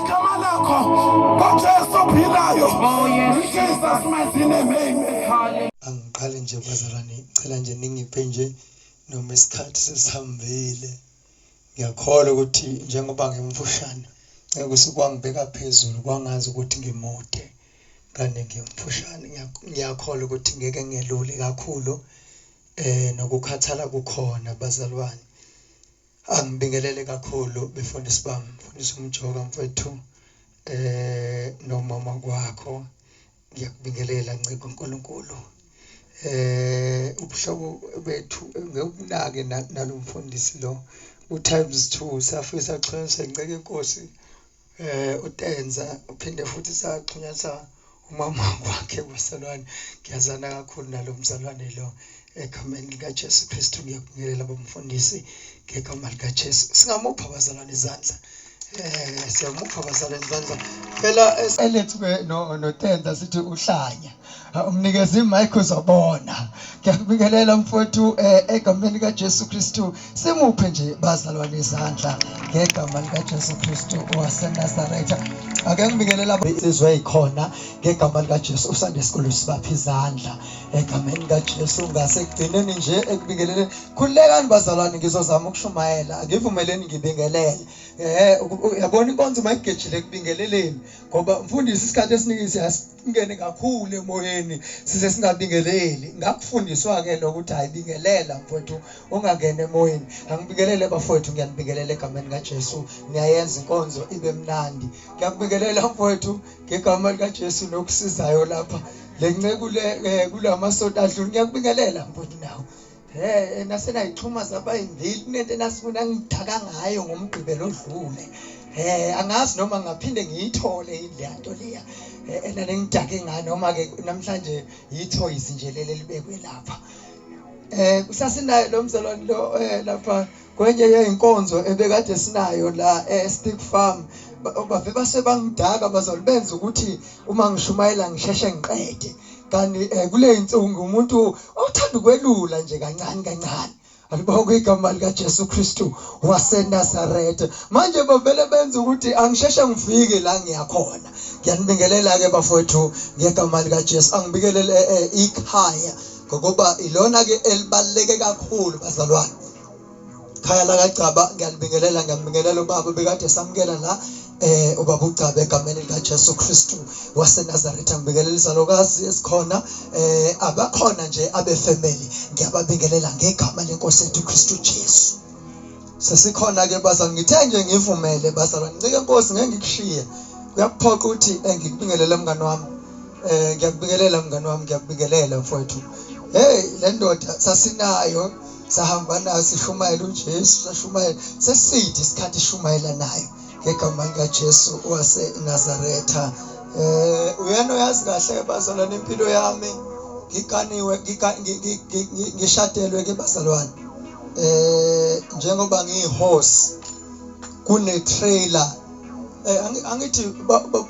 igama lakho ngoJesu ophilayo. Oh yes, Jesus mighty name. Angiqale nje bazalwane, ngicela nje ningiphe nje noma isikhathi sesihambile. Ngiyakholwa ukuthi njengoba ngimfushane ngeke usukwangibeka phezulu kwangazi ukuthi ngimude kanti ngimfushane. Ngiyakholwa ukuthi ngeke ngelule kakhulu nokukhathala kukhona bazalwane. Angibingelele kakhulu befundisi bami, mfundisi umjoka mfethu nomama kwakho. Ngiyakubingelela nciko uNkulunkulu. Ubuhlobo bethu ngobunake nalomfundisi lo u-times 2 safika saxhunyisa inceke inkosi uTenza uphinde futhi saxhunyisa umama wakhe wasalwane. Ngiyazana kakhulu nalomzalwane lo egameni likaJesu Kristu. Ngiyakubingelela abamfundisi ngegama likaJesu. Singamupha abazalwane izandla. Siyamupha abazalwane izandla. Phela elethu noTenza sithi uhlanya. Umnikeza imic uzobona. Ngiyakubingelela mfowethu egameni likaJesu Kristu. Simuphe nje bazalwane izandla ngegama likaJesu Kristu waseNazaretha. Ake ngibingelela insizwa ezikhona ngegama likaJesu usande isikole sibapha izandla egameni likaJesu. Ngasekugcineni nje ekubingelele khulekani bazalwane, ngizozama ukushumayela. Ngivumeleni ngibingelele. Uyabona inkonzo mayigejile ekubingeleleni ngoba mfundisi isikhathi esiningi siyasingene kakhulu emoyeni size singabingeleli. Ngakufundiswa ke lokuthi ayibingelela mfowethu ungangena emoyeni. Angibingelele bafowethu, ngiyanibingelela egameni likaJesu. Niyayenza inkonzo ibe mnandi. Ngiyakubingelela mfowethu ngegama likaJesu nokusizayo lapha lenceke kulamasonto adlule. Ngiyakubingelela mfowethu nawo. Nasenayixhuma zabayindili kunento nasifuna ngidaka ngayo ngomgqibelo odlule. Angazi noma ngaphinde ngiyithole indlento leya enanengidake ngayo noma ke namhlanje yithoyisi nje leli libekwe lapha. Kusasinayo lo mzalwane lo lapha kwenye yeinkonzo ebekade sinayo la Stick Farm. Bave basebangidaka bazali benza ukuthi uma ngishumayela ngisheshe ngiqede. Kanti kule insungu umuntu othanda ukwelula nje kancane kancane. Alibawo kwigama likaJesu Kristu waseNazaretha. Manje bavele benza ukuthi angisheshe ngifike la ngiyakhona. Ngiyanibingelela ke bafowethu ngegama likaJesu. Angibingelele ikhaya ngoba ilona ke elibaleke kakhulu bazalwane. Khaya la kaGcaba ngiyabingelela ubaba bekade samkela la ubaba uGcaba egameni likaJesu Kristu waseNazaretha. Ngibingelela izalokazi esikhona abakhona nje abefamily. Ngiyababingelela ngegama lenkosi yethu Kristu Jesu. Sesikhona ke bazalwane, ngithe nje ngivumele bazalwane ncike inkosi ngeke ngikushiye. Kuyaphoqa ukuthi ngikubingelele mngani wami. Ngiyakubingelela mngani wami, ngiyakubingelela mfowethu. Le ndoda sasinayo sahamba nayo sishumayela uJesu, sashumayela seside isikhathi ishumayela nayo ngegama likaJesu waseNazaretha. Uyena oyazi kahle bazalwane impilo yami. Ngikaniwe ngishadelwe ke bazalwane. Njengoba ngiyihorse kune trailer. Angithi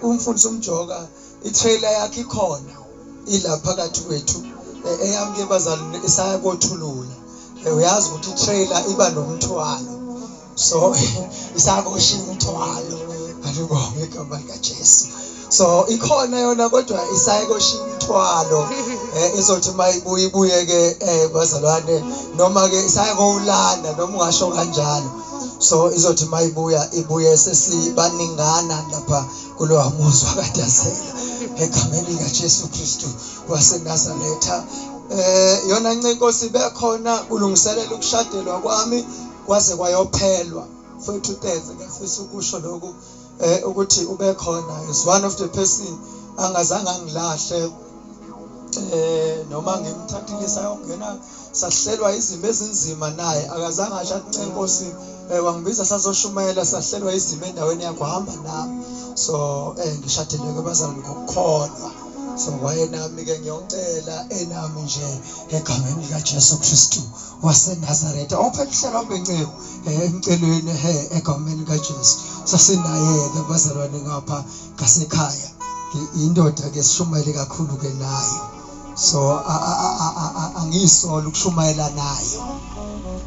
umfundisi umjoka itrailer yakhe ikhona ila phakathi kwethu. Eyami ke bazalwane isaya kothulula. Uyazi ukuthi itrailer iba nomthwalo. So isakosha umthwalo. Alibonge igama likaJesu. So ikhona yona kodwa isayekosha umthwalo. Izothi mayibuye ke bazalwane noma ke isayekowulanda noma ungasho kanjalo. So izothi ibuye sesibaningana lapha kulowa muzwa kadazela egameni likaJesu Kristu waseNazaretha. Yona ncinkosi bekhona kulungiselela ukushadelwa kwami kwaze kwayophelwa. Mfowethu Tenza ngafisa ukusho lokhu ukuthi ube khona is one of the person angazange angilahle noma ngimthathile sayongena sahlelwa izimo ezinzima naye akazange ashathi inkosi wangibiza sazoshumayela sahlelwa izimo endaweni yakho hamba nami. So ngishadile ke bazalwane ngokukholwa. So wayenami ke ngiyocela enami nje egameni likaJesu Kristu waseNazaretha ophethisela obenciko emcelweni egameni likaJesu. Sasinaye ke bazalwane ngapha ngasekhaya. Indoda ke sishumayele kakhulu ke nayo. So angiyisola ukushumayela nayo.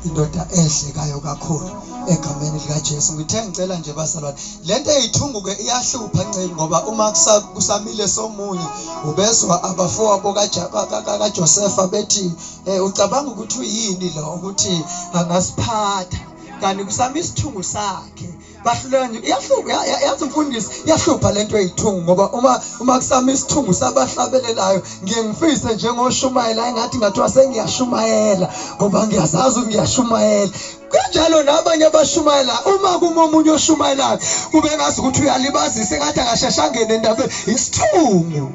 indoda ehlekayo kakhulu egameni likaJesu. Ngithe ngicela nje bazalwane, lento eyithungu ke iyahlupha ncane ngoba uma kusamile somunye ubezwa abafowabo kaJosefa bethi ucabanga ukuthi uyini lo ukuthi angasiphatha kanti kusami isithungu sakhe. Bahluleka nje iyahluka yazi umfundisi iyahlupa lento eyithungu ngoba uma kusami isithungu sabahlabelelayo ngiye ngifise njengoshumayela engathi ngathiwa sengiyashumayela ngoba ngiyazazi ngiyashumayela. Kanjalo nabanye abashumayela uma kumomunye oshumayelayo kube ngazi ukuthi uyalibazisa engathi akashashangene endabeni isithungu.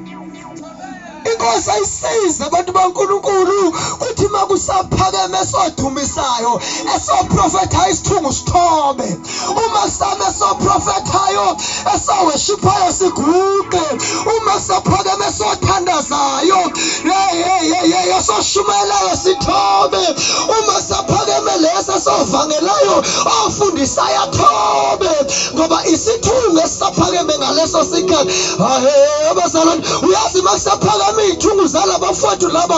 Inkosi ayisize abantu baNkulunkulu ukuthi makusaphakeme esodumisayo esoprofethayo isithungu sithobe. Uma same esoprofethayo esoweshiphayo siguqe. Uma saphakeme esothandazayo esoshumayelayo sithobe. Uma saphakeme lesa esovangelayo ofundisayo athobe ngoba isithungu esisaphakeme ngaleso sikhathi. Abazalwane uyazi makusaphakeme iy'thungu zalabafowethu laba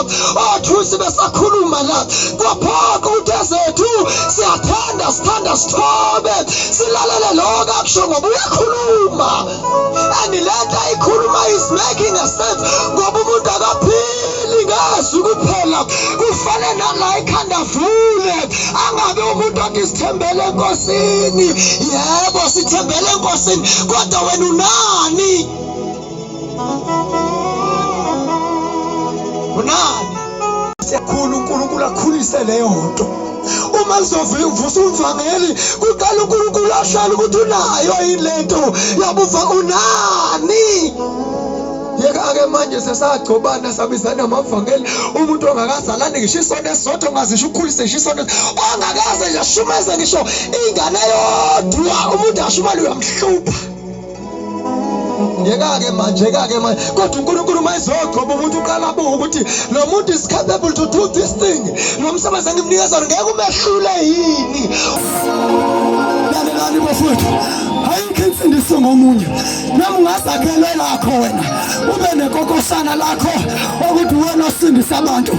othusi besakhuluma la kwaphaka ukuthi zethu sithanda sithobe silalele lokho akusho ngoba uyakhuluma and lento ayikhuluma is making a sense ngoba umuntu akaphili ngezwi kuphela. Kufane nala ikhanda vule angabe umuntu othi sithembele enkosini. Yebo sithembele enkosini kodwa wena unani? Unani? Siyakhulu uNkulunkulu akhulise leyo nto. Uma lizovusa umvangeli kuqala uNkulunkulu ashaya ukuthi unayo yini lento yabuva unani. Yeke manje sesagcobana sabizana amavangeli umuntu ongakazalani ngisho isonto esodwa ongazisho ukhulise ngisho isonto ongakaze nje ashumeze ngisho ingane yodwa umuntu ashumale uyamhlupha. Yeke manje kodwa uNkulunkulu mayizogcoba umuntu uqala abuka ukuthi lo muntu is capable to do this thing. Lo msebenzi engimnikeza ngeke umehlule yini? Lalelani bafowethu, ayikho imfundiso ngomunye. Nami ungazakhele lakho wena ube nekokosana lakho ukuthi wena osindisa abantu.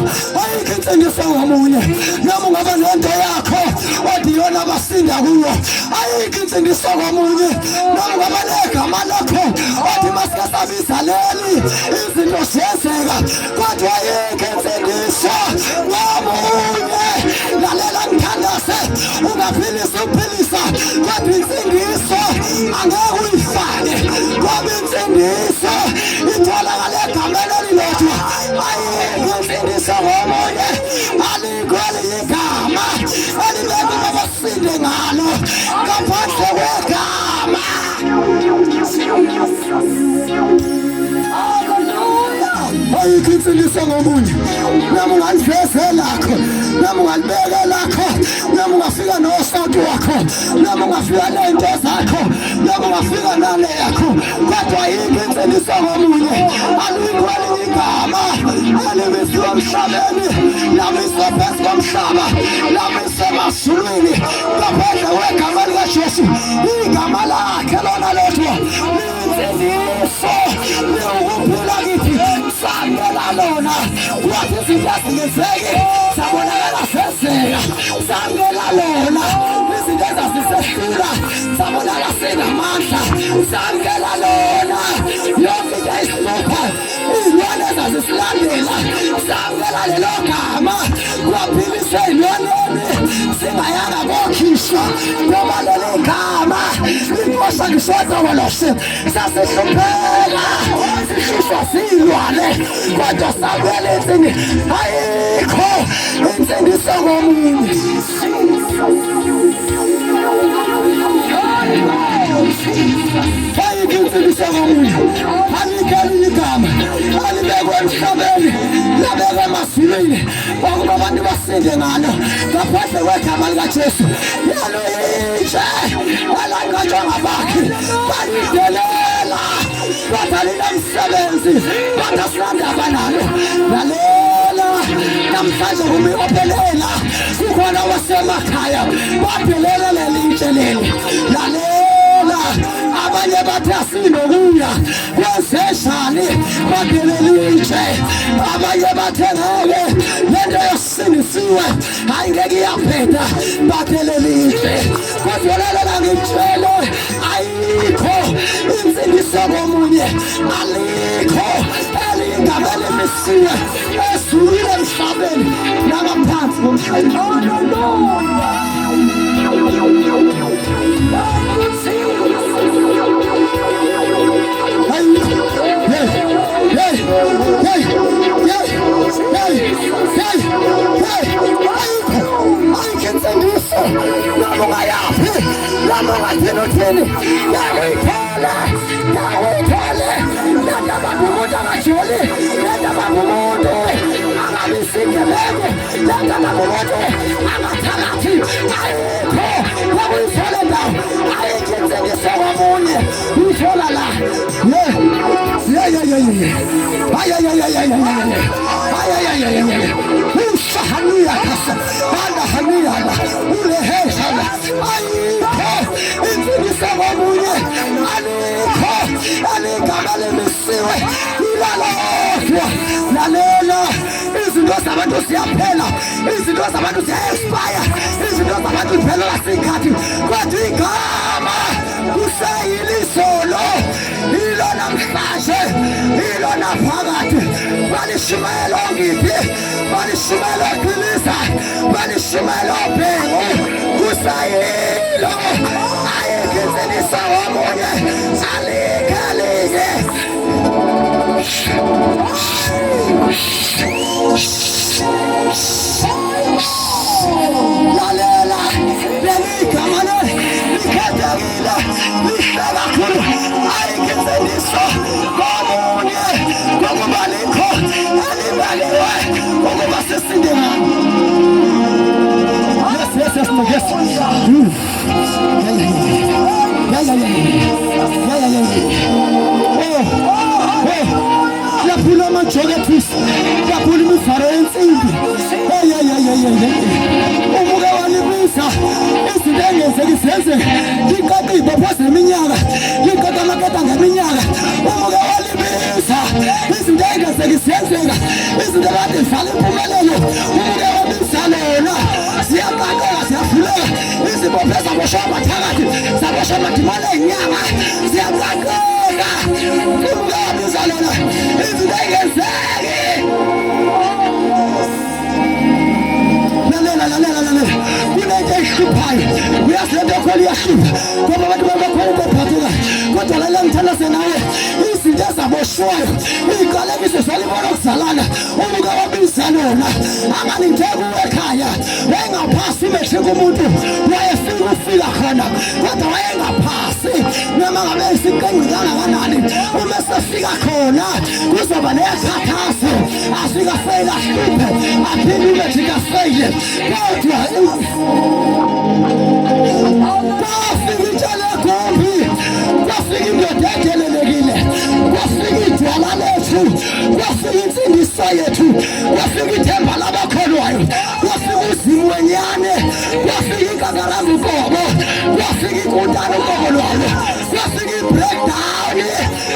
Ayikho imfundiso ngomunye. Nami ungaba nento yakho othi yona abasinda kuyo. Ayikho imfundiso ngomunye. Nami ungaba negama lakho othi masikasabiza leli izinto ziyenzeka kodwa ayikho imfundiso ngomunye. Lalela ngithandase ungaphilisa uphilisa kodwa imfundiso angeke uyifake ngoba imfundiso itholakala egameni elilodwa. Ayikho imfundiso ngomunye. Alikho igama elibekwe abasinde ngalo ngaphandle kwegama. Ayikho imfundiso ngomunye. Nami ungaliveze lakho, nami ungalibeka lakho, nami ungafika nosawuti wakho, nami ungafika nento zakho, nami ungafika nale yakho kodwa ayikho imfundiso ngomunye. Alikho igama elimisiwe emhlabeni lamiswe phezu komhlaba lamiswe emazulwini ngaphandle kwegama likaJesu. Igama lakhe lona lodwa imfundiso ukuphila kithi sangela lona wathi izinto azingenzeki sabonakala sezeka. Sangela lona izinto ezazisehlula sabonakala sinamandla. Sangela lona yonke into ayisipha iy'lwane ezazisilandela. Sangela lelo gama kwaphilisa ey'lwaneni singayanga kokhishwa ngoba leli gama linkosha ngishoza waloshe sasihlupheka sishishwa ziy'lwane kodwa sangela insini. Ayikho imfundiso ngomunye. Ayikho imfundiso ngomunye. Alikho igama alibekwe emhlabeni labekwe emazulwini ukuba abantu basinde ngalo ngaphandle kwegama likaJesu. Yalo yitshe alaqatshwa ngabakhi balidelela kodwa linamsebenzi kodwa sinandaba nalo. Lalela namhlanje kumiopelela kukhona wasemakhaya badelela lelitshe leli. Lalela abanye bathi asinokuya kwezeshani badelelitshe abanye bathi ngeke lento yosindisiwe ayingeke iyaphetha bathelelihle kodwa lalela ngitshele ayikho insindiso komunye alikho elingaba lemisiwe esukile emhlabeni nangaphansi komhlaba. Izinto zabantu ziyaphela, izinto zabantu ziya-expire, izinto zabantu ziphelelwa sikhathi, kodwa igama kuseyilizolo, ilo namhlanje, ilo naphakade. Balishumayela ongiphi, balishumayela oqinisa, balishumayela obhengu, kusayilo ayekenzelisa omunye alikhalinye. Lalela leligama likhethekile lihle kakhulu ayikenzelisa komunye kokuba likho elibaliwe ukuba sesindingana. Yaphula amajokethisi, yaphula imivaro yensimbi. Umuke walibisa izinto engenzeki zenzeka, liqaqa iy'bopho zeminyaka, liqaqa amaketa ngeminyaka. Umuke walibisa izinto engenzeki zenzeka, izinto kade zivala impumelelo. Umuke wabisa lona ziyaqaqeka, ziyavuleka, izibopho zaboshwa amathakathi, zaboshwa amadimane ey'nyanga, ziyaqaqeka. Umuke wabisa lona izinto engenzeki. Kunento ehluphayo, uyazi lento khona iyahlupha ngoba abantu babakhona into ephathekayo, kodwa lalela ngithandase nawe izinto ezaboshwayo iy'qalekiso zalibona okuzalana. Umuke wabisa lona angani ngithe kuwe ekhaya wayengaphasi mehleka umuntu wayefika ufika khona kodwa wayengaphasi noma ngabe isiqenqi kangakanani. Uma sefika khona kuzoba neyakhathaso afika feyile ahluphe aphinde umejika feyile kodwa kwafika itshale egombi, kwafika indoda edelelekile, kwafika idwala lethu, kwafika insindiso yethu, kwafika ithemba labakholwayo, kwafika uzimu wenyane, kwafika inkazalazi uqobo, kwafika inkundana uqobo lwayo, kwafika i-breakdown,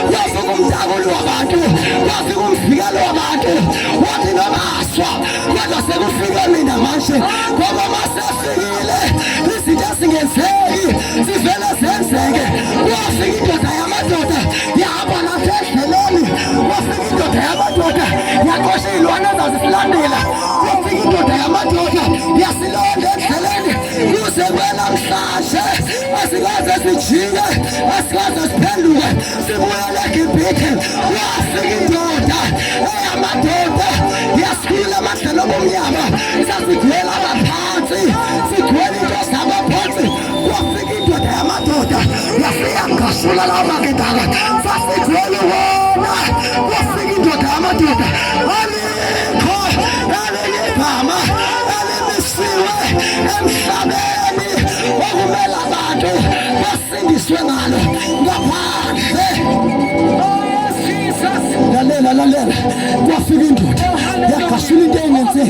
kwafika umdabulo wabantu, kwafika umvikelo wabantu. Wathi nobaswa kodwa sekufike mina manje ngoba masefikile izinto ezingenzeki zivele zenzeke. Kwafika indoda yamadoda yahamba lapha endleleni, kwafika indoda yamadoda yaqosha iy'lwane ezazisilandela, kwafika indoda yamadoda yasilonda endleleni. Kuze kwenamhlanje asikaze sijike, asikaze siphenduke sibuyele eGibhithe. Kwafika indoda eyamadoda yasikile emadlelo omnyama, sasigwela abaphansi, sigwela into zabaphansi. Kwafika indoda yamadoda yafika ngashula lawo maketaka, sasigwela wona. Kwafika indoda yamadoda alikho elinye igama elimisiwe emhlabeni okumele abantu basindiswe ngalo ngaphandle. lalela kwafika indoda yakashula into engenze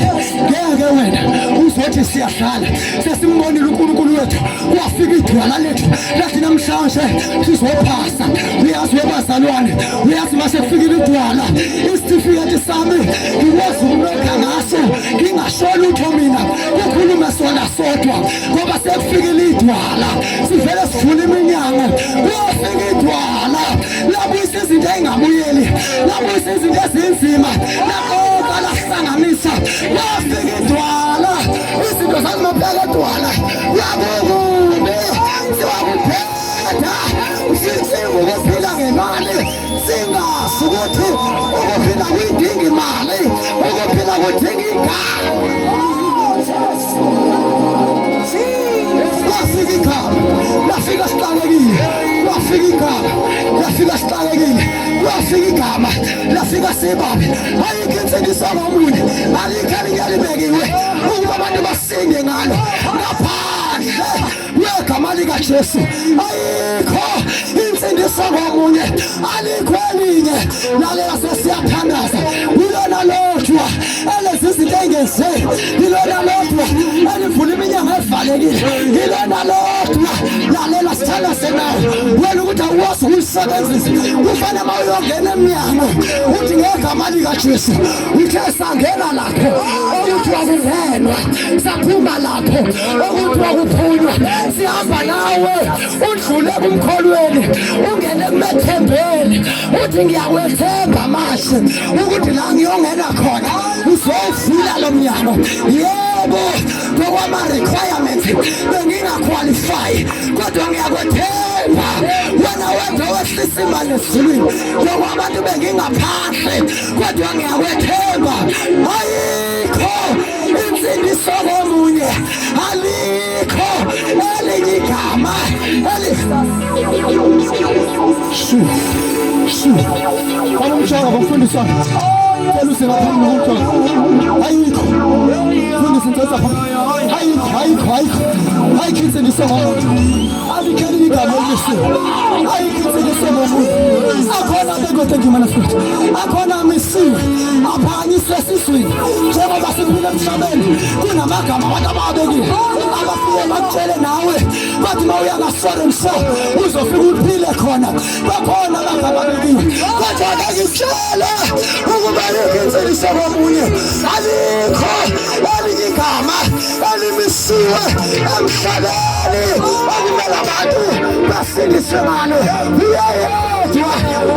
ngeke wena uzothi siyadlala sesimbonile uNkulunkulu wethu kwafika idwala lethu lathi namhlanje sizophasa uyazi webazalwane uyazi mase kufikile idwala isitifiketi sami ngikwazi ukunokha ngaso ngingashona utho mina kukhulume sona sodwa ngoba sekufikile idwala sivele sivule iminyango kwafika idwala labuyisa izinto engabuyeli labuyisa izinto ezinzima nakonke alahlanganisa kwafika idwala izinto zazimaphela idwala yakukubi siwakuphetha singukuphila ngemali singazi ukuthi ukuphila kuyidinga imali ukuphila kudinga igama lafika igama lafika sihlangekile lafika igama lafika sihlangekile lafika igama lafika sibabe ayikho insindiso komunye alikhali ngiyalibekiwe ukuba abantu basinge ngalo ngaphandle kwegama likaJesu ayikho insindiso komunye alikho elinye lalela sesiyathandaza ilona lodwa elezi izinto engenze ilona lodwa elivula iminyango evalekile ilona lodwa lalela sithandaze nawe wena ukuthi awuwazi ukusebenzisa kufanele uma uyongena emnyango uthi ngegama likaJesu uthe sangena lapho ukuthi wakungenwa saphuma lapho ukuthi wakuphunywa sihamba nawe udlule kumkholweni ungene kumethembeni uthi ngiyakwethemba manje ukuthi la ngiyongena khona uzovula lo mnyango yebo ngokwama-requirements bengingaqualify kodwa ngiyakwethemba wena wedwa wehlisa imali ezulwini ngoba abantu bengingaphandle kodwa ngiyakwethemba ayikho insindiso komunye alikho elinye igama umshaka bafundisa Feluse ngaphambi kokuthi ayikho fundisa intoza ayikho insindiso komuntu alikho igama elisiwe ayikho insindiso komuntu akhona begoda ngimana futhi akhona amisiwe aphakanyiswe esiswini njengoba siphila emhlabeni kunamagama abantu ababekile abafike bakutshele nawe bathi uma uya ngaSodomso uzofika uphile khona bakhona abagama abekiwe kodwa ngikutshela ukuba insindiso komunye alikho elinye igama elimisiwe emhlabeni okumele abantu basindiswe ngalo uyedwa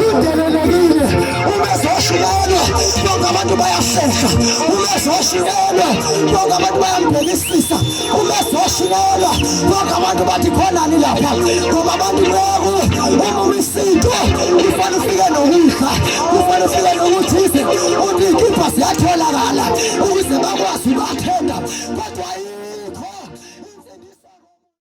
udelelekile umezoshukelwa bonke abantu bayashesha umezoshukelwa bonke abantu bayambhekisisa umezoshukelwa bonke abantu bathi khonani lapha ngoba abantu beku uma isinto kufanele ufike nokudla kufanele ufike nokuthize